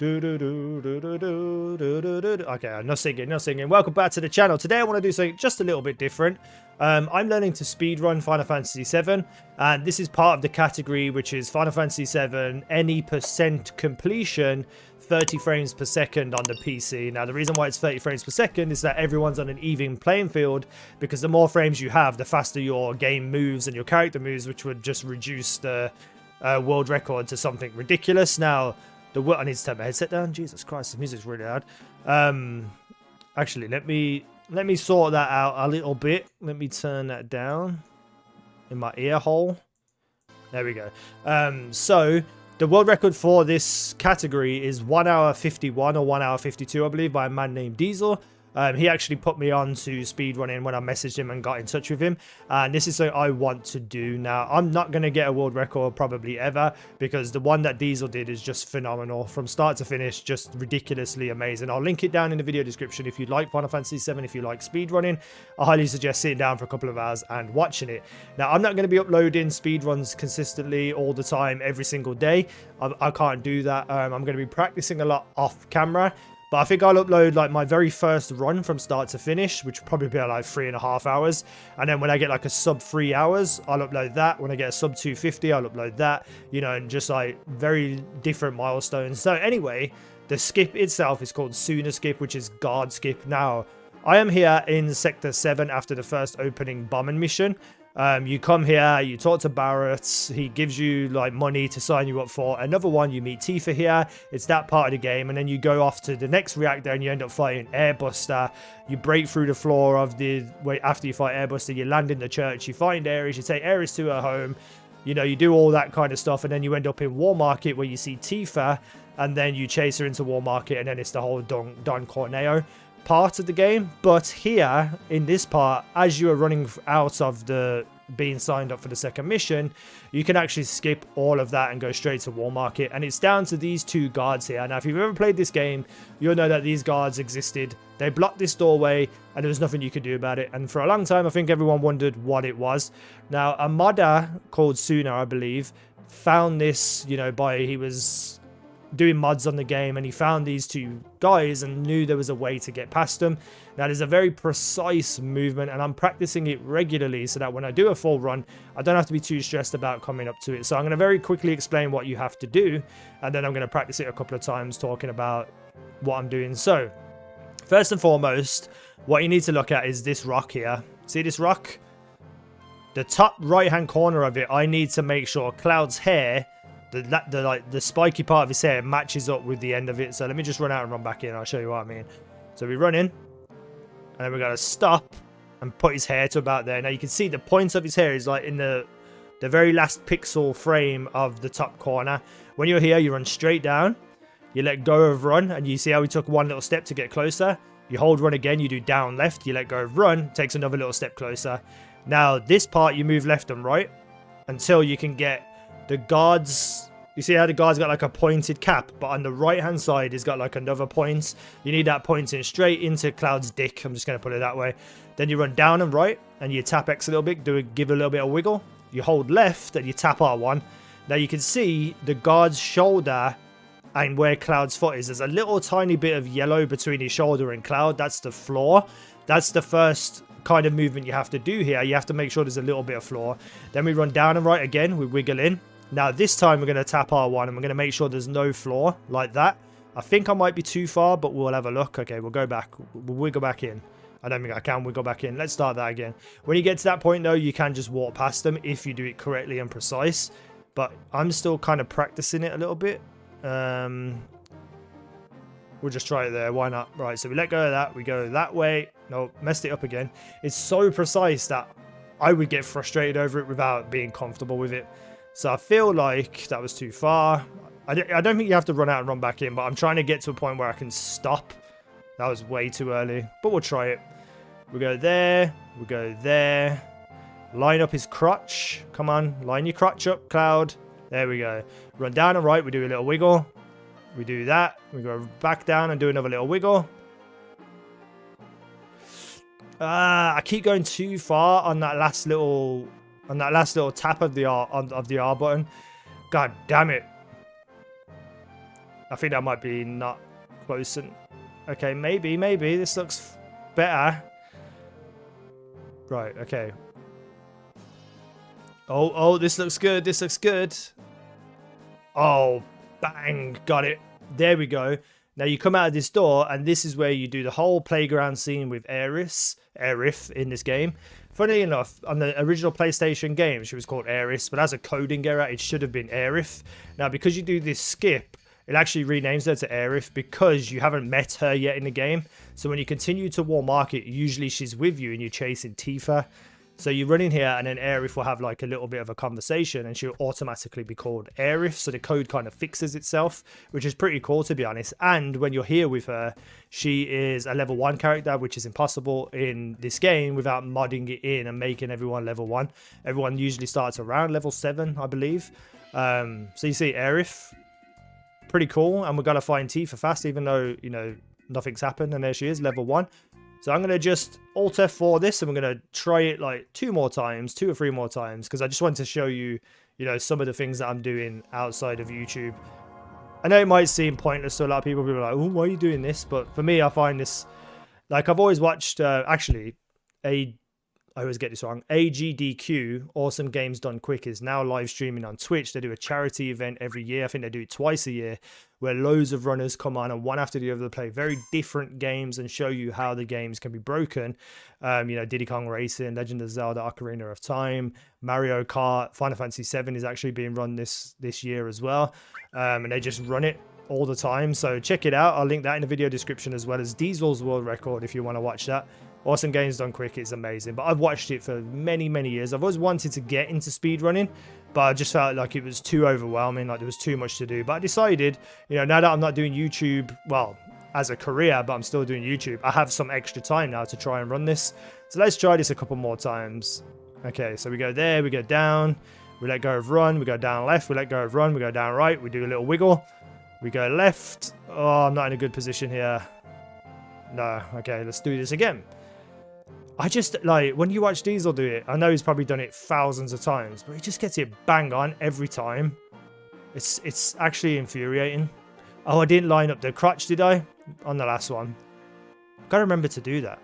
Okay, I'm not singing. Welcome back to the channel. Today I want to do something just a little bit different. I'm learning to speedrun Final Fantasy 7, and this is part of the category which is Final Fantasy 7 any percent completion 30 frames per second on the PC. Now the reason why it's 30 frames per second is that everyone's on an even playing field, because the more frames you have, the faster your game moves and your character moves, which would just reduce the world record to something ridiculous. Now I need to turn my headset down. Jesus Christ, the music's really loud. Actually, let me sort that out a little bit. Let me turn that down in my ear hole. There we go. So the world record for this category is 1 hour 51 or 1 hour 52, I believe, by a man named Diesel. He actually put me on to speedrunning when I messaged him and got in touch with him. And this is something I want to do. Now, I'm not going to get a world record probably ever, because the one that Diesel did is just phenomenal. From start to finish, just ridiculously amazing. I'll link it down in the video description if you like Final Fantasy 7, if you like speedrunning. I highly suggest sitting down for a couple of hours and watching it. Now, I'm not going to be uploading speedruns consistently all the time, every single day. I can't do that. I'm going to be practicing a lot off camera. But I think I'll upload like my very first run from start to finish, which will probably be like 3.5 hours. And then when I get like a sub 3 hours, I'll upload that. When I get a sub 250, I'll upload that, you know, and just like very different milestones. So anyway, the skip itself is called TsunaSkip, which is guard skip. Now, I am here in Sector 7 after the first opening bombing mission. You come here, you talk to Barrett, he gives you like money to sign you up for another one. You meet Tifa here, it's that part of the game, and then you go off to the next reactor and you end up fighting Airbuster. You break through the floor of the, after you fight Airbuster, you land in the church, you find Ares, you take Ares to her home, you know, you do all that kind of stuff, and then you end up in War Market where you see Tifa, and then you chase her into War Market, and then it's the whole Don Corneo part of the game. But here in this part, as you are running out of the being signed up for the second mission, you can actually skip all of that and go straight to War Market, and it's down to these two guards here. Now if you've ever played this game, you'll know that these guards existed. They blocked this doorway and there was nothing you could do about it, and for a long time I think everyone wondered what it was. Now a modder called Suna, I believe, found this, you know, he was doing mods on the game, and he found these two guys and knew there was a way to get past them. Now there's a very precise movement, and I'm practicing it regularly so that when I do a full run, I don't have to be too stressed about coming up to it. So I'm going to very quickly explain what you have to do, and then I'm going to practice it a couple of times talking about what I'm doing. So first and foremost, what you need to look at is this rock here. See this rock? The top right hand corner of it, I need to make sure Cloud's hair, the spiky part of his hair, matches up with the end of it. So let me just run out and run back in. I'll show you what I mean. So we run in, and then we got to stop and put his hair to about there. Now you can see the point of his hair is like in the very last pixel frame of the top corner. When you're here, you run straight down, you let go of run, and you see how we took one little step to get closer. You hold run again, you do down left, you let go of run, takes another little step closer. Now this part, you move left and right until you can get the guards. You see how the guard's got like a pointed cap, but on the right hand side he's got like another point. You need that pointing straight into Cloud's dick, I'm just going to put it that way. Then you run down and right, and you tap X a little bit, give it a little bit of wiggle. You hold left and you tap R1. Now you can see the guard's shoulder and where Cloud's foot is, there's a little tiny bit of yellow between his shoulder and Cloud. That's the floor. That's the first kind of movement you have to do here. You have to make sure there's a little bit of floor. Then we run down and right again, we wiggle in. Now this time we're going to tap R1 and we're going to make sure there's no floor like that. I think I might be too far, but we'll have a look. Okay, we'll go back. We'll wiggle back in. I don't think I can wiggle back in. Let's start that again. When you get to that point though, you can just walk past them if you do it correctly and precise. But I'm still kind of practicing it a little bit. We'll just try it there. Why not? Right, so we let go of that. We go that way. No, messed it up again. It's so precise that I would get frustrated over it without being comfortable with it. So I feel like that was too far. I don't think you have to run out and run back in, but I'm trying to get to a point where I can stop. That was way too early, but we'll try it. We go there. We go there. Line up his crotch. Come on, line your crotch up, Cloud. There we go. Run down and right. We do a little wiggle. We do that. We go back down and do another little wiggle. I keep going too far on that last little tap of the R button. God damn it. I think that might be not close. And okay, maybe this looks better. Right, okay. Oh, this looks good. This looks good. Oh, bang, got it. There we go. Now you come out of this door, and this is where you do the whole playground scene with Aerith in this game. Funnily enough, on the original PlayStation game, she was called Aerith, but as a coding error, it should have been Aerith. Now, because you do this skip, it actually renames her to Aerith because you haven't met her yet in the game. So when you continue to War Market, usually she's with you and you're chasing Tifa. So you run in here and then Aerith will have like a little bit of a conversation and she'll automatically be called Aerith. So the code kind of fixes itself, which is pretty cool to be honest. And when you're here with her, she is a level 1 character, which is impossible in this game without modding it in and making everyone level 1. Everyone usually starts around level 7, I believe. So you see Aerith, pretty cool. And we're going to find Tifa fast, even though, you know, nothing's happened. And there she is, level 1. So I'm going to just Alt F4 this and we're going to try it like 2 or 3 more times because I just want to show you, you know, some of the things that I'm doing outside of YouTube. I know it might seem pointless to a lot of people. People are like, oh, why are you doing this? But for me, I find this, like I've always watched, actually, I always get this wrong. AGDQ, Awesome Games Done Quick, is now live streaming on Twitch. They do a charity event every year. I think they do it twice a year, where loads of runners come on and one after the other play very different games and show you how the games can be broken. You know, Diddy Kong Racing, Legend of Zelda, Ocarina of Time, Mario Kart, Final Fantasy 7 is actually being run this year as well. And they just run it all the time. So check it out. I'll link that in the video description as well as Diesel's World Record if you want to watch that. Awesome Games Done Quick is amazing, but I've watched it for many years. I've always wanted to get into speedrunning, but I just felt like it was too overwhelming, like there was too much to do. But I decided, you know, now that I'm not doing YouTube, well, as a career, but I'm still doing YouTube, I have some extra time now to try and run this. So let's try this a couple more times. Okay, so we go there, we go down, we let go of run, we go down left, we let go of run, we go down right, we do a little wiggle, we go left. Oh, I'm not in a good position here. No, okay, let's do this again. I just, like, when you watch Diesel do it, I know he's probably done it thousands of times, but he just gets it bang on every time. It's actually infuriating. Oh, I didn't line up the crotch, did I? On the last one. Gotta remember to do that.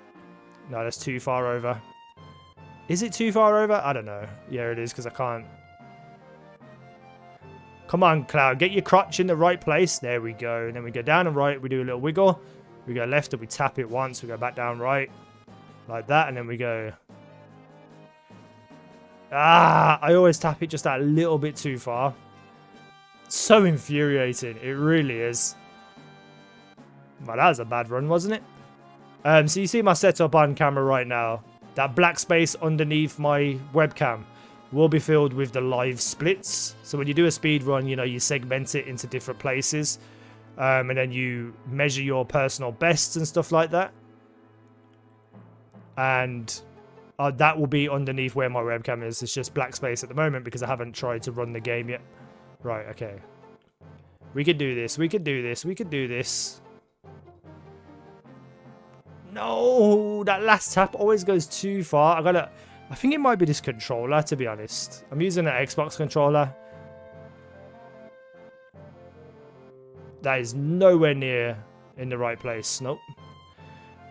No, that's too far over. Is it too far over? I don't know. Yeah, it is, because I can't. Come on, Cloud, get your crotch in the right place. There we go. And then we go down and right, we do a little wiggle. We go left and we tap it once, we go back down right. Like that, and then we go. I always tap it just that little bit too far. So infuriating. It really is. Well, that was a bad run, wasn't it? So you see my setup on camera right now. That black space underneath my webcam will be filled with the live splits. So when you do a speed run, you know, you segment it into different places. And then you measure your personal bests and stuff like that. And that will be underneath where my webcam is. It's just black space at the moment because I haven't tried to run the game yet. Right, okay. We could do this. We could do this. We could do this. No, that last tap always goes too far. I think it might be this controller, to be honest. I'm using an Xbox controller. That is nowhere near in the right place. Nope.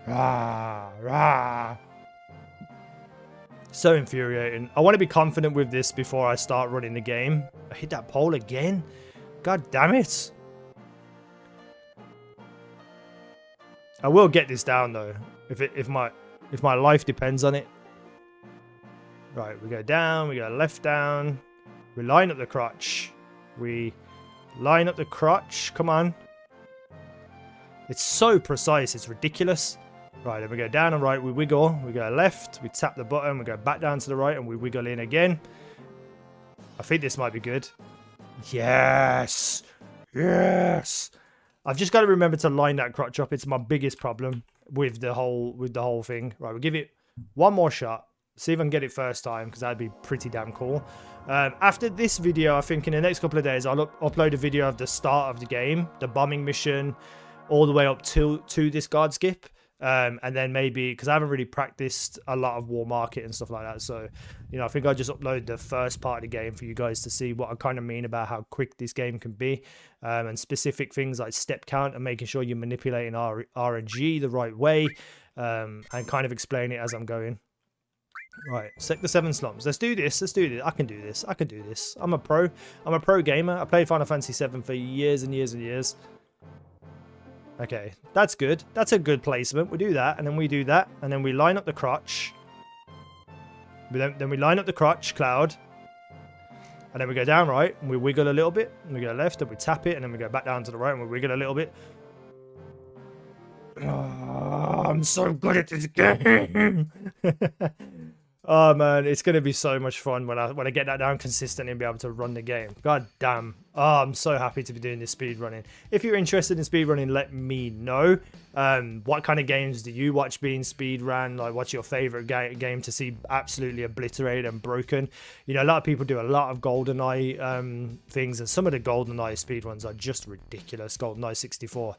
Rah, rah. So infuriating. I want to be confident with this before I start running the game. I hit that pole again. God damn it. I will get this down though, if my life depends on it. Right, we go down, we go left down. We line up the crotch. We line up the crotch. Come on. It's so precise, it's ridiculous. Right, then we go down and right, we wiggle, we go left, we tap the button, we go back down to the right, and we wiggle in again. I think this might be good. Yes! Yes! I've just got to remember to line that crotch up. It's my biggest problem with the whole thing. Right, we'll give it one more shot. See if I can get it first time, because that'd be pretty damn cool. After this video, I think in the next couple of days, I'll upload a video of the start of the game, the bombing mission, all the way up to this guard skip. And then maybe, because I haven't really practiced a lot of War Market and stuff like that, so I think I'll just upload the first part of the game for you guys to see what I kind of mean about how quick this game can be, and specific things like step count and making sure you're manipulating RNG the right way, and kind of explain it as I'm going. Right, Sector 7 slums. Let's do this. I can do this. I'm a pro gamer. I played Final Fantasy 7 for years and years and years. Okay, that's good. That's a good placement. We do that, and then we do that, and then we line up the crotch. Then we line up the crotch cloud, and then we go down right, and we wiggle a little bit, and we go left, and we tap it, and then we go back down to the right, and we wiggle a little bit. Oh, I'm so good at this game. Oh man, it's gonna be so much fun when I get that down consistently and be able to run the game. God damn. Oh, I'm so happy to be doing this speedrunning. If you're interested in speedrunning, let me know. What kind of games do you watch being speedrun? Like, what's your favorite game to see absolutely obliterated and broken? A lot of people do a lot of GoldenEye things, and some of the GoldenEye speedruns are just ridiculous. GoldenEye 64,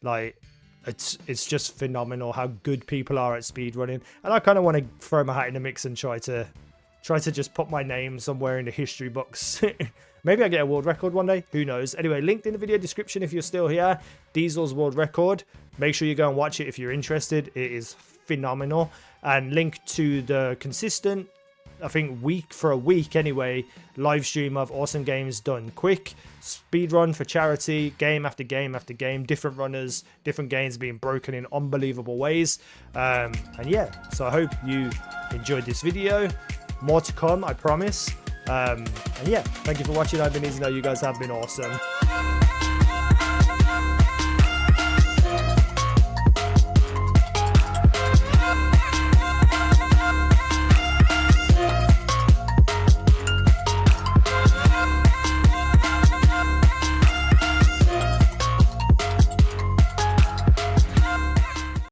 like. It's just phenomenal how good people are at speedrunning, and I kind of want to throw my hat in the mix and try to just put my name somewhere in the history books. Maybe I get a world record one day, who knows. Anyway, linked in the video description if you're still here, Diesel's world record. Make sure you go and watch it if you're interested. It is phenomenal. And link to the consistent, I think for a week anyway, live stream of awesome games done quick, speedrun for charity, game after game after game, different runners, different games being broken in unbelievable ways. And yeah, so I hope you enjoyed this video. More to come, I promise. And yeah, thank you for watching. I've been easynow. You guys have been awesome.